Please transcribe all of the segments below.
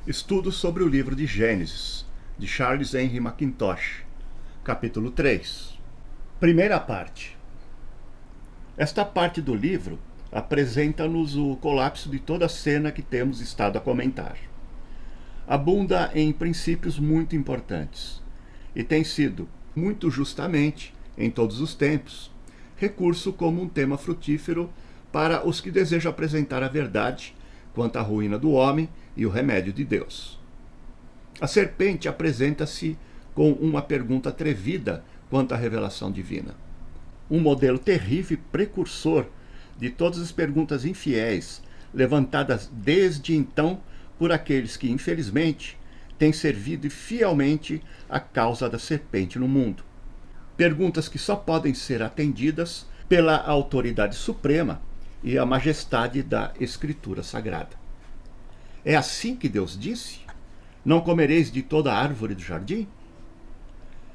Estudo sobre o livro de Gênesis, de Charles Henry Mackintosh, capítulo 3. Primeira parte. Esta parte do livro apresenta-nos o colapso de toda a cena que temos estado a comentar. Abunda em princípios muito importantes e tem sido, muito justamente, em todos os tempos, recurso como um tema frutífero para os que desejam apresentar a verdade quanto à ruína do homem e o remédio de Deus. A serpente apresenta-se com uma pergunta atrevida quanto à revelação divina. Um modelo terrível e precursor de todas as perguntas infiéis levantadas desde então por aqueles que, infelizmente, têm servido fielmente a causa da serpente no mundo. Perguntas que só podem ser atendidas pela autoridade suprema e a majestade da Escritura Sagrada. É assim que Deus disse? Não comereis de toda a árvore do jardim?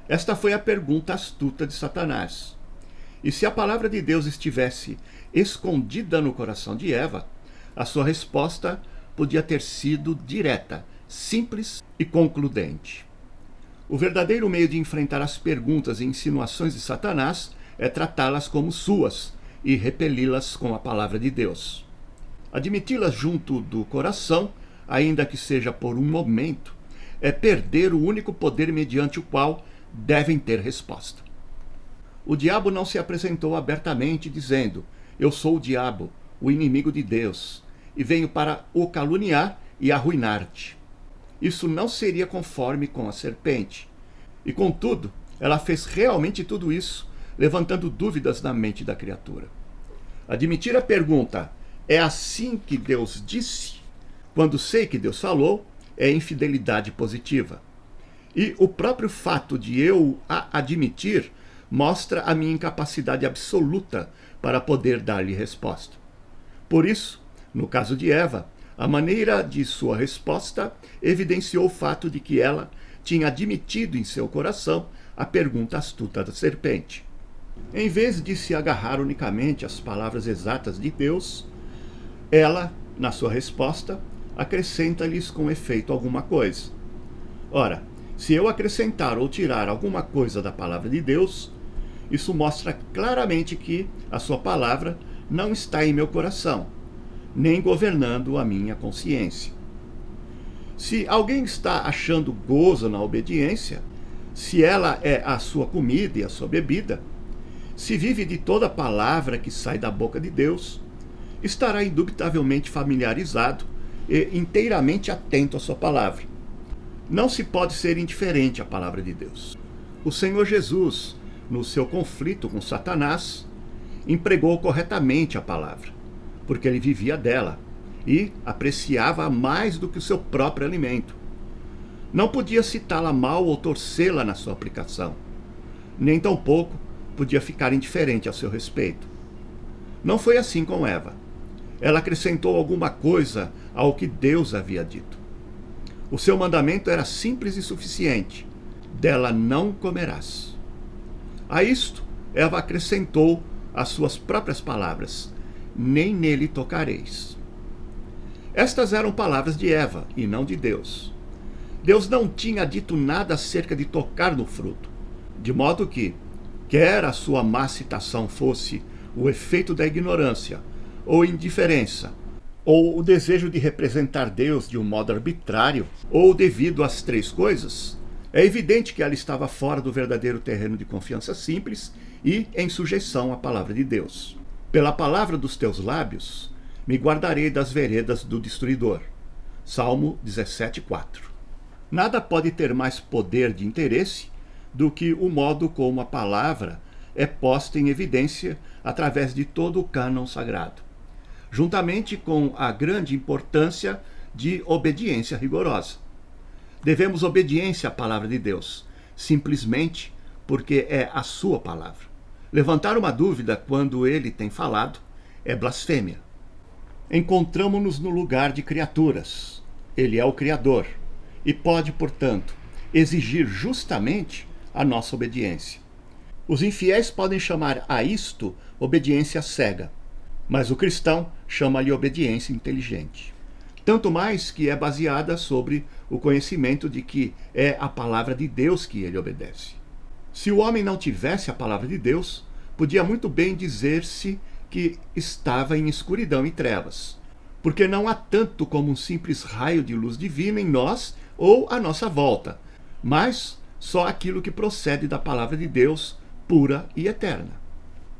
Esta foi a pergunta astuta de Satanás. E se a palavra de Deus estivesse escondida no coração de Eva, a sua resposta podia ter sido direta, simples e concludente. O verdadeiro meio de enfrentar as perguntas e insinuações de Satanás é tratá-las como suas e repeli-las com a palavra de Deus. Admiti-las junto do coração, ainda que seja por um momento, é perder o único poder mediante o qual devem ter resposta. O diabo não se apresentou abertamente dizendo: eu sou o diabo, o inimigo de Deus, e venho para o caluniar e arruinar-te. Isso não seria conforme com a serpente. E contudo, ela fez realmente tudo isso, levantando dúvidas na mente da criatura. Admitir a pergunta, é assim que Deus disse? Quando sei que Deus falou, é infidelidade positiva. E o próprio fato de eu a admitir mostra a minha incapacidade absoluta para poder dar-lhe resposta. Por isso, no caso de Eva, a maneira de sua resposta evidenciou o fato de que ela tinha admitido em seu coração a pergunta astuta da serpente. Em vez de se agarrar unicamente às palavras exatas de Deus, ela, na sua resposta, acrescenta-lhes com efeito alguma coisa. Ora, se eu acrescentar ou tirar alguma coisa da palavra de Deus, isso mostra claramente que a sua palavra não está em meu coração, nem governando a minha consciência. Se alguém está achando gozo na obediência, se ela é a sua comida e a sua bebida, se vive de toda palavra que sai da boca de Deus, estará indubitavelmente familiarizado e inteiramente atento à sua palavra. Não se pode ser indiferente à palavra de Deus. O Senhor Jesus, no seu conflito com Satanás, empregou corretamente a palavra, porque ele vivia dela e apreciava mais do que o seu próprio alimento. Não podia citá-la mal ou torcê-la na sua aplicação, nem tampouco podia ficar indiferente a seu respeito. Não foi assim com Eva. Ela acrescentou alguma coisa ao que Deus havia dito. O seu mandamento era simples e suficiente: dela não comerás. A isto, Eva acrescentou as suas próprias palavras: nem nele tocareis. Estas eram palavras de Eva e não de Deus. Deus não tinha dito nada acerca de tocar no fruto, de modo que, quer a sua má citação fosse o efeito da ignorância, ou indiferença, ou o desejo de representar Deus de um modo arbitrário, ou devido às três coisas, é evidente que ela estava fora do verdadeiro terreno de confiança simples e em sujeição à palavra de Deus. Pela palavra dos teus lábios, me guardarei das veredas do destruidor. Salmo 17:4. Nada pode ter mais poder de interesse do que o modo como a palavra é posta em evidência através de todo o cânon sagrado, juntamente com a grande importância de obediência rigorosa. Devemos obediência à palavra de Deus, simplesmente porque é a sua palavra. Levantar uma dúvida quando ele tem falado é blasfêmia. Encontramo-nos no lugar de criaturas. Ele é o Criador e pode, portanto, exigir justamente a nossa obediência. Os infiéis podem chamar a isto obediência cega, mas o cristão chama-lhe obediência inteligente. tanto mais que é baseada sobre o conhecimento de que é a palavra de Deus que ele obedece. Se o homem não tivesse a palavra de Deus, podia muito bem dizer-se que estava em escuridão e trevas, porque não há tanto como um simples raio de luz divina em nós ou à nossa volta, mas só aquilo que procede da palavra de Deus, pura e eterna.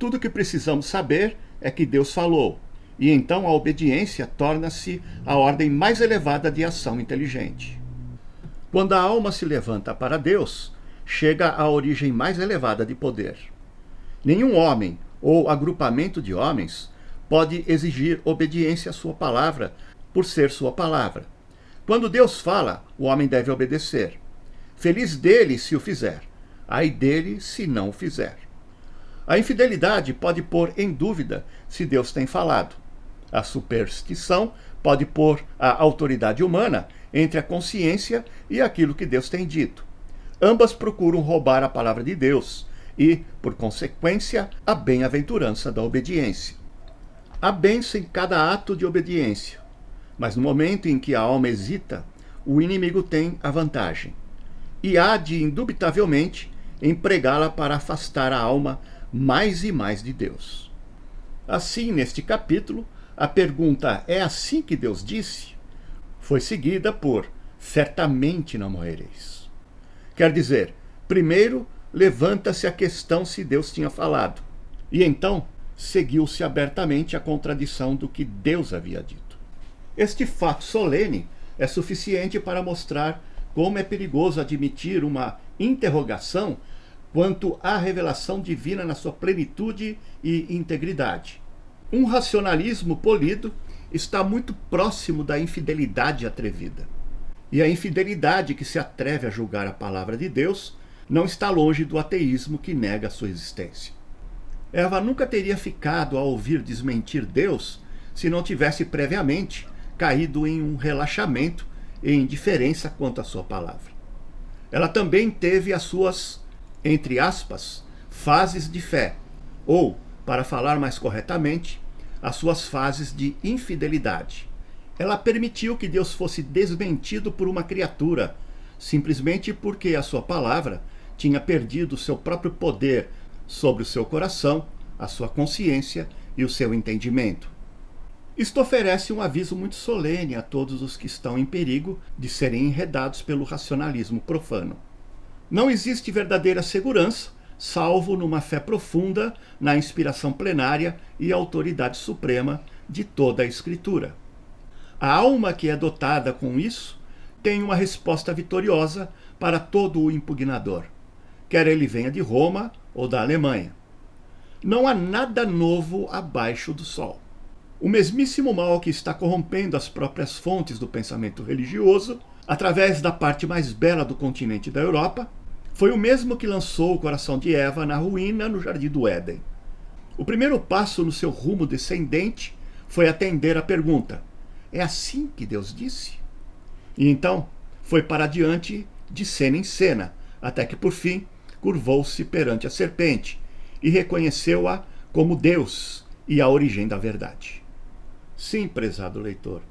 Tudo o que precisamos saber é que Deus falou, e então a obediência torna-se a ordem mais elevada de ação inteligente. Quando a alma se levanta para Deus, chega à origem mais elevada de poder. Nenhum homem ou agrupamento de homens pode exigir obediência à sua palavra por ser sua palavra. Quando Deus fala, o homem deve obedecer. Feliz dele se o fizer, ai dele se não o fizer. A infidelidade pode pôr em dúvida se Deus tem falado. A superstição pode pôr a autoridade humana entre a consciência e aquilo que Deus tem dito. Ambas procuram roubar a palavra de Deus e, por consequência, a bem-aventurança da obediência. Há bênção em cada ato de obediência, mas no momento em que a alma hesita, o inimigo tem a vantagem. E há de, indubitavelmente, empregá-la para afastar a alma mais e mais de Deus. Assim, neste capítulo, a pergunta "é assim que Deus disse?" foi seguida por "certamente não morrereis". Quer dizer, primeiro levanta-se a questão se Deus tinha falado, e então seguiu-se abertamente a contradição do que Deus havia dito. Este fato solene é suficiente para mostrar como é perigoso admitir uma interrogação quanto à revelação divina na sua plenitude e integridade. Um racionalismo polido está muito próximo da infidelidade atrevida. E a infidelidade que se atreve a julgar a palavra de Deus não está longe do ateísmo que nega a sua existência. Eva nunca teria ficado a ouvir desmentir Deus se não tivesse previamente caído em um relaxamento e indiferença quanto à sua palavra. Ela também teve as suas, entre aspas, fases de fé, ou, para falar mais corretamente, as suas fases de infidelidade. Ela permitiu que Deus fosse desmentido por uma criatura, simplesmente porque a sua palavra tinha perdido seu próprio poder sobre o seu coração, a sua consciência e o seu entendimento. Isto oferece um aviso muito solene a todos os que estão em perigo de serem enredados pelo racionalismo profano. Não existe verdadeira segurança, salvo numa fé profunda na inspiração plenária e autoridade suprema de toda a Escritura. A alma que é dotada com isso tem uma resposta vitoriosa para todo o impugnador, quer ele venha de Roma ou da Alemanha. Não há nada novo abaixo do sol. O mesmíssimo mal que está corrompendo as próprias fontes do pensamento religioso, através da parte mais bela do continente da Europa, foi o mesmo que lançou o coração de Eva na ruína no Jardim do Éden. O primeiro passo no seu rumo descendente foi atender à pergunta: é assim que Deus disse? E então foi para diante de cena em cena, até que por fim curvou-se perante a serpente e reconheceu-a como Deus e a origem da verdade. Sim, prezado leitor,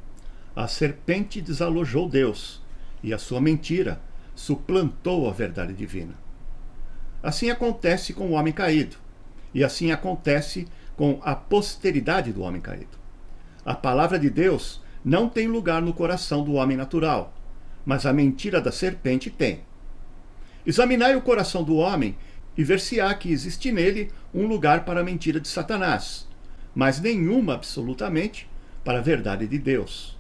a serpente desalojou Deus e a sua mentira suplantou a verdade divina. Assim acontece com o homem caído, e assim acontece com a posteridade do homem caído. A palavra de Deus não tem lugar no coração do homem natural, mas a mentira da serpente tem. Examinai o coração do homem e ver-se-á que existe nele um lugar para a mentira de Satanás, mas nenhuma absolutamente para a verdade de Deus.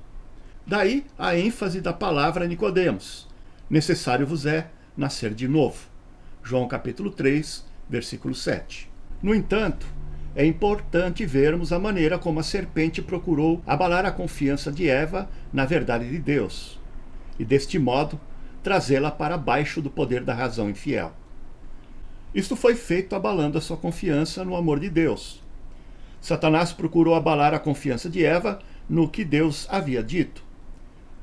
Daí a ênfase da palavra a Nicodemos: necessário vos é nascer de novo. João capítulo 3, versículo 7. No entanto, é importante vermos a maneira como a serpente procurou abalar a confiança de Eva na verdade de Deus, e deste modo trazê-la para baixo do poder da razão infiel. Isto foi feito abalando a sua confiança no amor de Deus. Satanás procurou abalar a confiança de Eva no que Deus havia dito,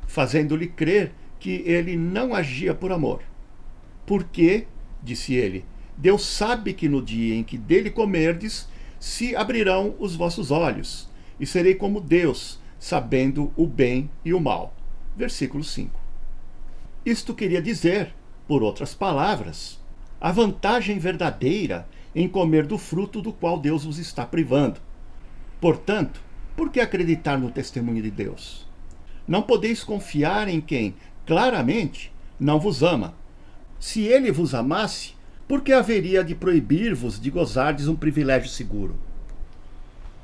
fazendo-lhe crer que ele não agia por amor. Porque, disse ele, Deus sabe que no dia em que dele comerdes, se abrirão os vossos olhos, e serei como Deus, sabendo o bem e o mal. Versículo 5. Isto queria dizer, por outras palavras, a vantagem verdadeira em comer do fruto do qual Deus vos está privando. Portanto, por que acreditar no testemunho de Deus? Não podeis confiar em quem, claramente, não vos ama. Se ele vos amasse, por que haveria de proibir-vos de gozardes um privilégio seguro?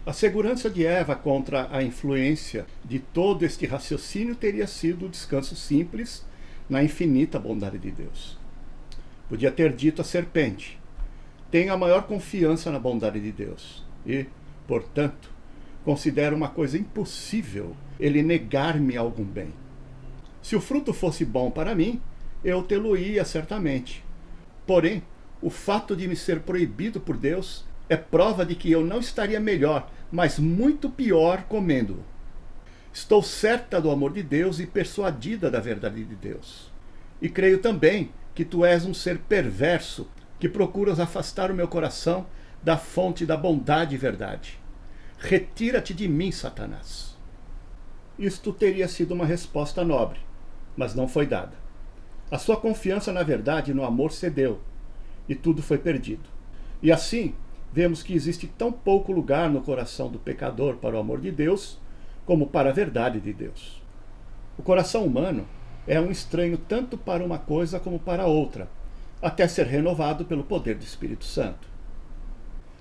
A segurança de Eva contra a influência de todo este raciocínio teria sido o descanso simples na infinita bondade de Deus. Podia ter dito à serpente: tenho a maior confiança na bondade de Deus e, portanto, considero uma coisa impossível ele negar-me algum bem. Se o fruto fosse bom para mim, eu tê-lo-ia certamente. Porém, o fato de me ser proibido por Deus é prova de que eu não estaria melhor, mas muito pior comendo-o. Estou certa do amor de Deus e persuadida da verdade de Deus. E creio também que tu és um ser perverso, que procuras afastar o meu coração da fonte da bondade e verdade. Retira-te de mim, Satanás. Isto teria sido uma resposta nobre, mas não foi dada. A sua confiança na verdade e no amor cedeu, e tudo foi perdido. E assim, vemos que existe tão pouco lugar no coração do pecador para o amor de Deus, como para a verdade de Deus. O coração humano é um estranho tanto para uma coisa como para outra, até ser renovado pelo poder do Espírito Santo.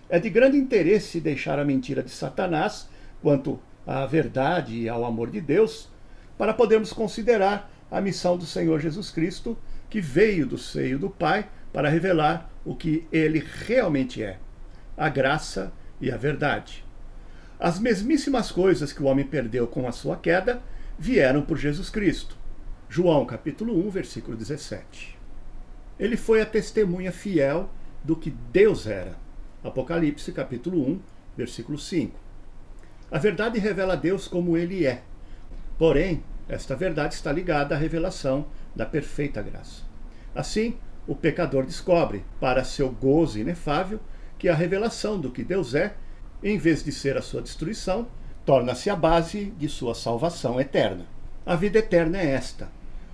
É de grande interesse deixar a mentira de Satanás quanto à verdade e ao amor de Deus, para podermos considerar a missão do Senhor Jesus Cristo, que veio do seio do Pai para revelar o que ele realmente é, a graça e a verdade. As mesmíssimas coisas que o homem perdeu com a sua queda vieram por Jesus Cristo. João capítulo 1, versículo 17. Ele foi a testemunha fiel do que Deus era. Apocalipse capítulo 1, versículo 5. A verdade revela Deus como ele é. Porém, esta verdade está ligada à revelação da perfeita graça. Assim, o pecador descobre, para seu gozo inefável, que a revelação do que Deus é, em vez de ser a sua destruição, torna-se a base de sua salvação eterna. A vida eterna é esta: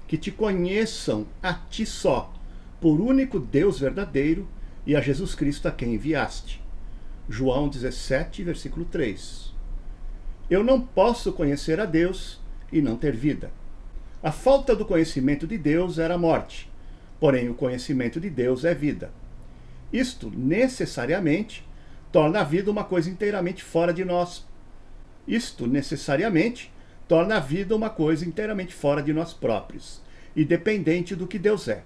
que te conheçam a ti só, por único Deus verdadeiro, e a Jesus Cristo a quem enviaste. João 17, versículo 3. Eu não posso conhecer a Deus e não ter vida. A falta do conhecimento de Deus era morte, porém o conhecimento de Deus é vida. Isto, necessariamente, torna a vida uma coisa inteiramente fora de nós. Isto, necessariamente, torna a vida uma coisa inteiramente fora de nós próprios e dependente do que Deus é.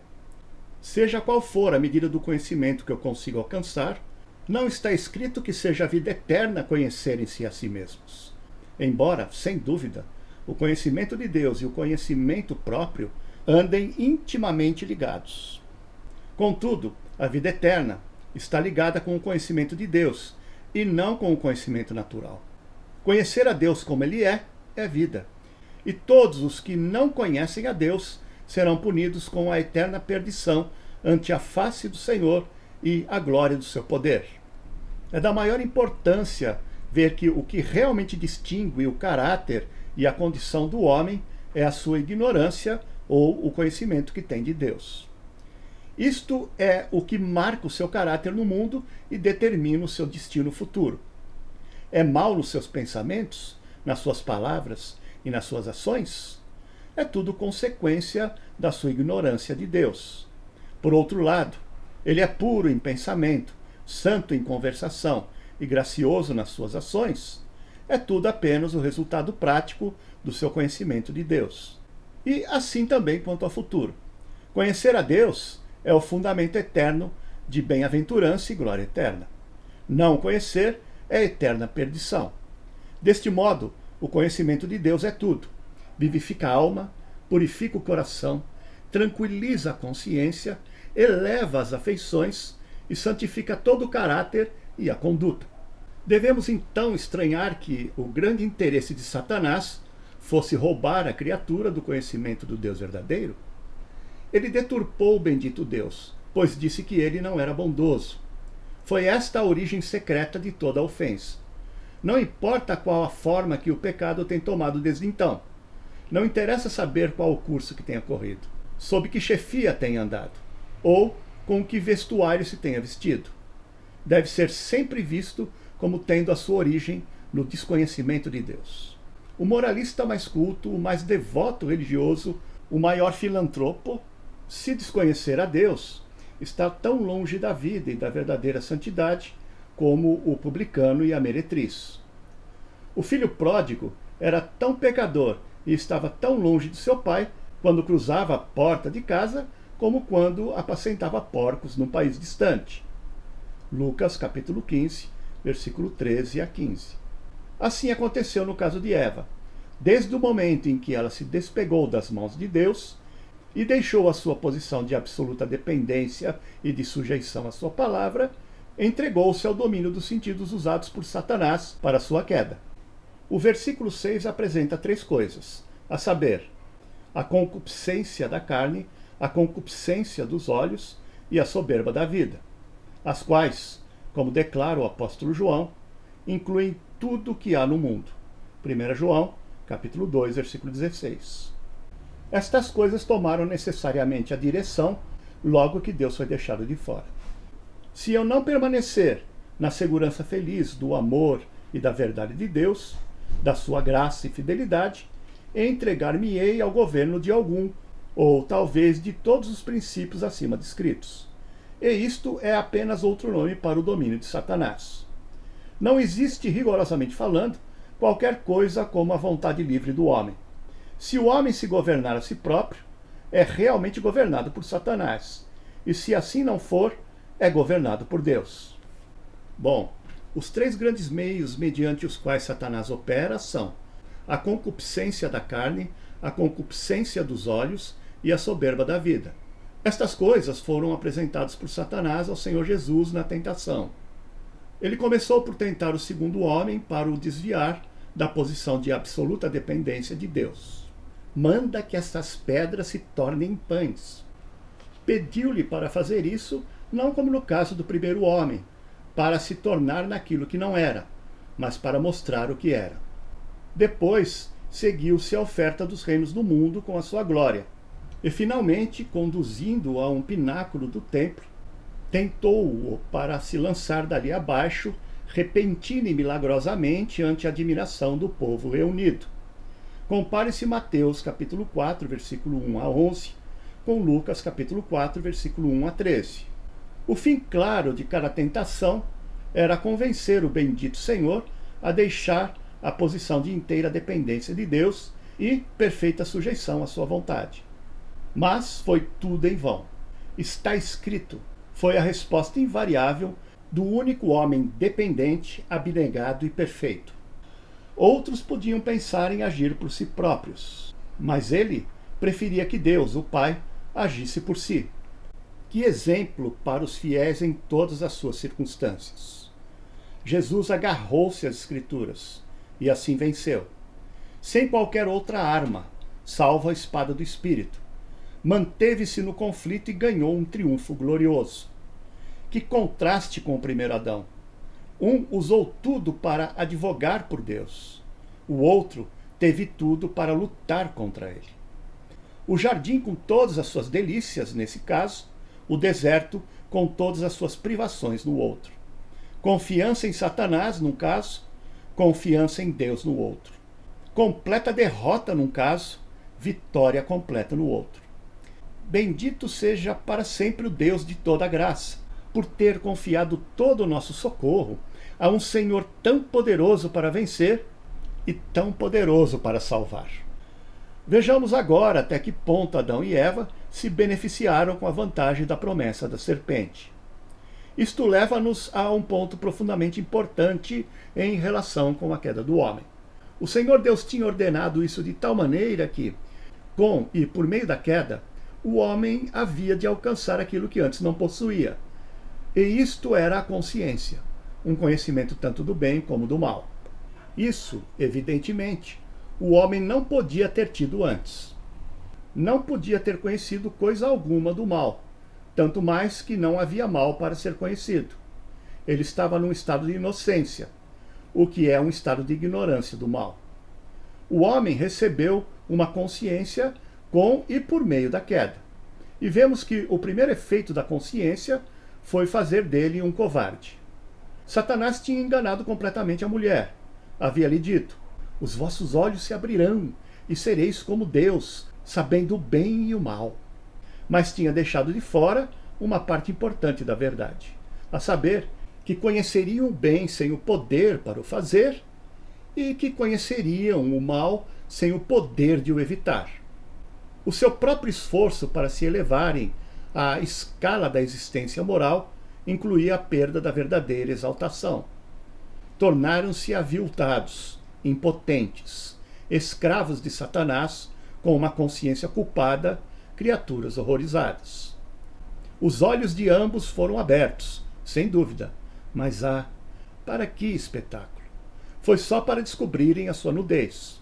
Seja qual for a medida do conhecimento que eu consigo alcançar, não está escrito que seja a vida eterna conhecerem-se a si mesmos. Embora, sem dúvida, o conhecimento de Deus e o conhecimento próprio andem intimamente ligados. Contudo, a vida eterna está ligada com o conhecimento de Deus e não com o conhecimento natural. Conhecer a Deus como ele é vida. E todos os que não conhecem a Deus serão punidos com a eterna perdição ante a face do Senhor e a glória do seu poder. É da maior importância ver que o que realmente distingue o caráter e a condição do homem é a sua ignorância ou o conhecimento que tem de Deus. Isto é o que marca o seu caráter no mundo e determina o seu destino futuro. É mau nos seus pensamentos, nas suas palavras e nas suas ações? É tudo consequência da sua ignorância de Deus. Por outro lado, ele é puro em pensamento, santo em conversação e gracioso nas suas ações. É tudo apenas o resultado prático do seu conhecimento de Deus. E assim também quanto ao futuro. Conhecer a Deus é o fundamento eterno de bem-aventurança e glória eterna. Não conhecer é eterna perdição. Deste modo, o conhecimento de Deus é tudo. Vivifica a alma, purifica o coração, tranquiliza a consciência, eleva as afeições e santifica todo o caráter e a conduta. Devemos então estranhar que o grande interesse de Satanás fosse roubar a criatura do conhecimento do Deus verdadeiro? Ele deturpou o bendito Deus, pois disse que ele não era bondoso. Foi esta a origem secreta de toda a ofensa. Não importa qual a forma que o pecado tem tomado desde então. Não interessa saber qual o curso que tenha corrido, sob que chefia tenha andado, ou com que vestuário se tenha vestido. Deve ser sempre visto como tendo a sua origem no desconhecimento de Deus. O moralista mais culto, o mais devoto religioso, o maior filantropo, se desconhecer a Deus, está tão longe da vida e da verdadeira santidade como o publicano e a meretriz. O filho pródigo era tão pecador e estava tão longe de seu pai quando cruzava a porta de casa como quando apacentava porcos num país distante. Lucas capítulo 15, versículo 13 a 15. Assim aconteceu no caso de Eva. Desde o momento em que ela se despegou das mãos de Deus e deixou a sua posição de absoluta dependência e de sujeição à sua palavra, entregou-se ao domínio dos sentidos usados por Satanás para sua queda. O versículo 6 apresenta 3 coisas, a saber, a concupiscência da carne, a concupiscência dos olhos e a soberba da vida, as quais, como declara o apóstolo João, incluem tudo o que há no mundo. 1 João, capítulo 2, versículo 16. Estas coisas tomaram necessariamente a direção logo que Deus foi deixado de fora. Se eu não permanecer na segurança feliz do amor e da verdade de Deus, da sua graça e fidelidade, entregar-me-ei ao governo de algum, ou talvez de todos os princípios acima descritos. E isto é apenas outro nome para o domínio de Satanás. Não existe, rigorosamente falando, qualquer coisa como a vontade livre do homem. Se o homem se governar a si próprio, é realmente governado por Satanás. E se assim não for, é governado por Deus. Bom, os 3 grandes meios mediante os quais Satanás opera são a concupiscência da carne, a concupiscência dos olhos e a soberba da vida. Estas coisas foram apresentadas por Satanás ao Senhor Jesus na tentação. Ele começou por tentar o segundo homem para o desviar da posição de absoluta dependência de Deus. Manda que estas pedras se tornem pães. Pediu-lhe para fazer isso, não como no caso do primeiro homem, para se tornar naquilo que não era, mas para mostrar o que era. Depois, seguiu-se a oferta dos reinos do mundo com a sua glória, e finalmente, conduzindo-o a um pináculo do templo, tentou-o para se lançar dali abaixo, repentina e milagrosamente ante a admiração do povo reunido. Compare-se Mateus capítulo 4, versículo 1 a 11, com Lucas capítulo 4, versículo 1 a 13. O fim claro de cada tentação era convencer o bendito Senhor a deixar a posição de inteira dependência de Deus e perfeita sujeição à sua vontade. Mas foi tudo em vão. Está escrito, foi a resposta invariável do único homem dependente, abnegado e perfeito. Outros podiam pensar em agir por si próprios, mas ele preferia que Deus, o Pai, agisse por si. Que exemplo para os fiéis em todas as suas circunstâncias. Jesus agarrou-se às Escrituras e assim venceu. Sem qualquer outra arma, salvo a espada do Espírito. Manteve-se no conflito e ganhou um triunfo glorioso. Que contraste com o primeiro Adão. Um usou tudo para advogar por Deus. O outro teve tudo para lutar contra ele. O jardim com todas as suas delícias, nesse caso, o deserto com todas as suas privações no outro. Confiança em Satanás, num caso, confiança em Deus no outro. Completa derrota num caso, vitória completa no outro. Bendito seja para sempre o Deus de toda graça, por ter confiado todo o nosso socorro a um Senhor tão poderoso para vencer e tão poderoso para salvar. Vejamos agora até que ponto Adão e Eva se beneficiaram com a vantagem da promessa da serpente. Isto leva-nos a um ponto profundamente importante em relação com a queda do homem. O Senhor Deus tinha ordenado isso de tal maneira que, com e por meio da queda, o homem havia de alcançar aquilo que antes não possuía. E isto era a consciência, um conhecimento tanto do bem como do mal. Isso, evidentemente, o homem não podia ter tido antes. Não podia ter conhecido coisa alguma do mal, tanto mais que não havia mal para ser conhecido. Ele estava num estado de inocência. o que é um estado de ignorância do mal. O homem recebeu uma consciência com e por meio da queda. E vemos que o primeiro efeito da consciência foi fazer dele um covarde. Satanás tinha enganado completamente a mulher. Havia-lhe dito: os vossos olhos se abrirão e sereis como Deus, sabendo o bem e o mal. Mas tinha deixado de fora uma parte importante da verdade, a saber, que conheceriam o bem sem o poder para o fazer e que conheceriam o mal sem o poder de o evitar. O seu próprio esforço para se elevarem à escala da existência moral incluía a perda da verdadeira exaltação. Tornaram-se aviltados, impotentes, escravos de Satanás, com uma consciência culpada, criaturas horrorizadas. Os olhos de ambos foram abertos, sem dúvida, mas para que espetáculo? Foi só para descobrirem a sua nudez.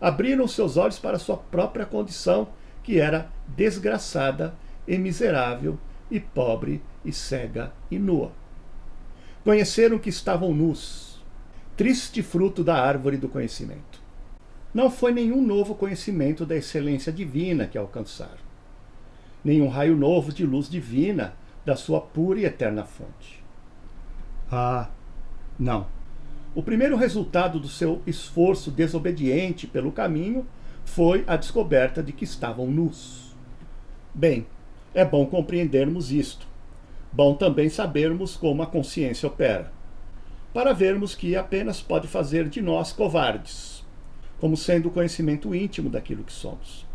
Abriram seus olhos para a sua própria condição, que era desgraçada e miserável, e pobre, e cega, e nua. Conheceram que estavam nus, triste fruto da árvore do conhecimento. Não foi nenhum novo conhecimento da excelência divina que alcançaram, nenhum raio novo de luz divina da sua pura e eterna fonte. Não. O primeiro resultado do seu esforço desobediente pelo caminho foi a descoberta de que estavam nus. Bem, é bom compreendermos isto. Bom também sabermos como a consciência opera, para vermos que apenas pode fazer de nós covardes, como sendo o conhecimento íntimo daquilo que somos.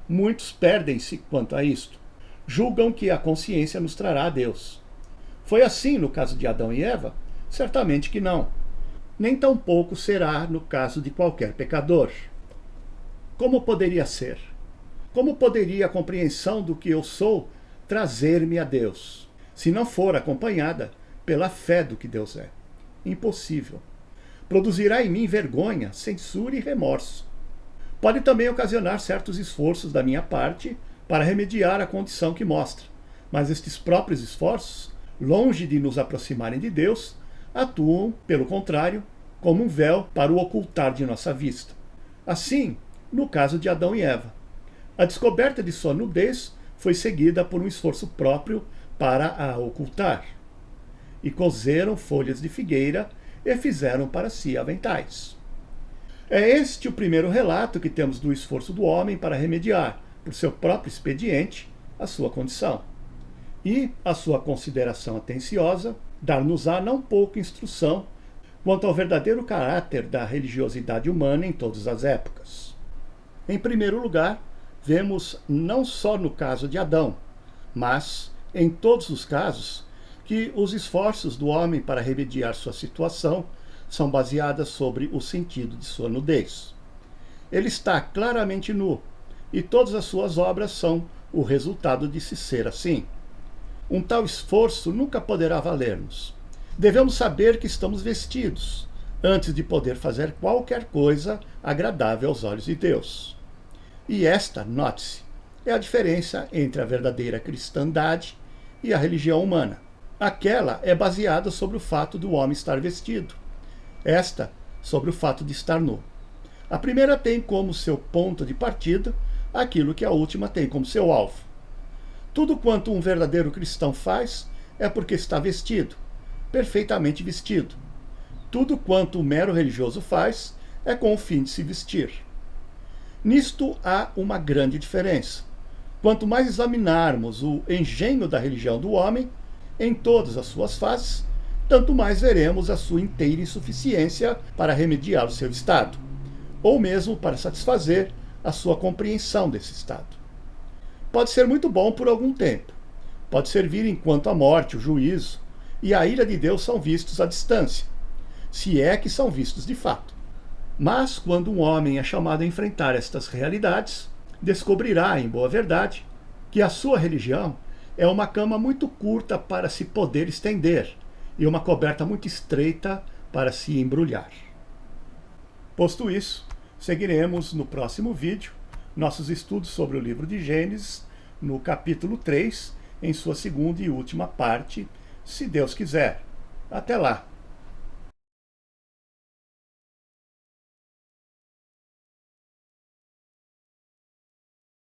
Muitos perdem-se quanto a isto. Julgam que a consciência nos trará a Deus. Foi assim no caso de Adão e Eva? Certamente que não. Nem tampouco será no caso de qualquer pecador. Como poderia ser? Como poderia a compreensão do que eu sou trazer-me a Deus, se não for acompanhada pela fé do que Deus é? Impossível. Produzirá em mim vergonha, censura e remorso. Pode também ocasionar certos esforços da minha parte para remediar a condição que mostra, mas estes próprios esforços, longe de nos aproximarem de Deus, atuam, pelo contrário, como um véu para o ocultar de nossa vista. Assim, no caso de Adão e Eva, a descoberta de sua nudez foi seguida por um esforço próprio para a ocultar. E cozeram folhas de figueira e fizeram para si aventais. É este o primeiro relato que temos do esforço do homem para remediar, por seu próprio expediente, a sua condição. E a sua consideração atenciosa dar-nos-á não pouca instrução quanto ao verdadeiro caráter da religiosidade humana em todas as épocas. Em primeiro lugar, vemos não só no caso de Adão, mas em todos os casos que os esforços do homem para remediar sua situação são baseados sobre o sentido de sua nudez. Ele está claramente nu, e todas as suas obras são o resultado de se ser assim. Um tal esforço nunca poderá valer-nos. Devemos saber que estamos vestidos, antes de poder fazer qualquer coisa agradável aos olhos de Deus. E esta, note-se, é a diferença entre a verdadeira cristandade e a religião humana. Aquela é baseada sobre o fato do homem estar vestido. Esta, sobre o fato de estar nu. A primeira tem como seu ponto de partida aquilo que a última tem como seu alvo. Tudo quanto um verdadeiro cristão faz é porque está vestido, perfeitamente vestido. Tudo quanto o mero religioso faz é com o fim de se vestir. Nisto há uma grande diferença. Quanto mais examinarmos o engenho da religião do homem, em todas as suas fases, tanto mais veremos a sua inteira insuficiência para remediar o seu estado, ou mesmo para satisfazer a sua compreensão desse estado. Pode ser muito bom por algum tempo. Pode servir enquanto a morte, o juízo e a ira de Deus são vistos à distância, se é que são vistos de fato. Mas, quando um homem é chamado a enfrentar estas realidades, descobrirá, em boa verdade, que a sua religião é uma cama muito curta para se poder estender e uma coberta muito estreita para se embrulhar. Posto isso, seguiremos no próximo vídeo nossos estudos sobre o livro de Gênesis, no capítulo 3, em sua segunda e última parte, se Deus quiser. Até lá!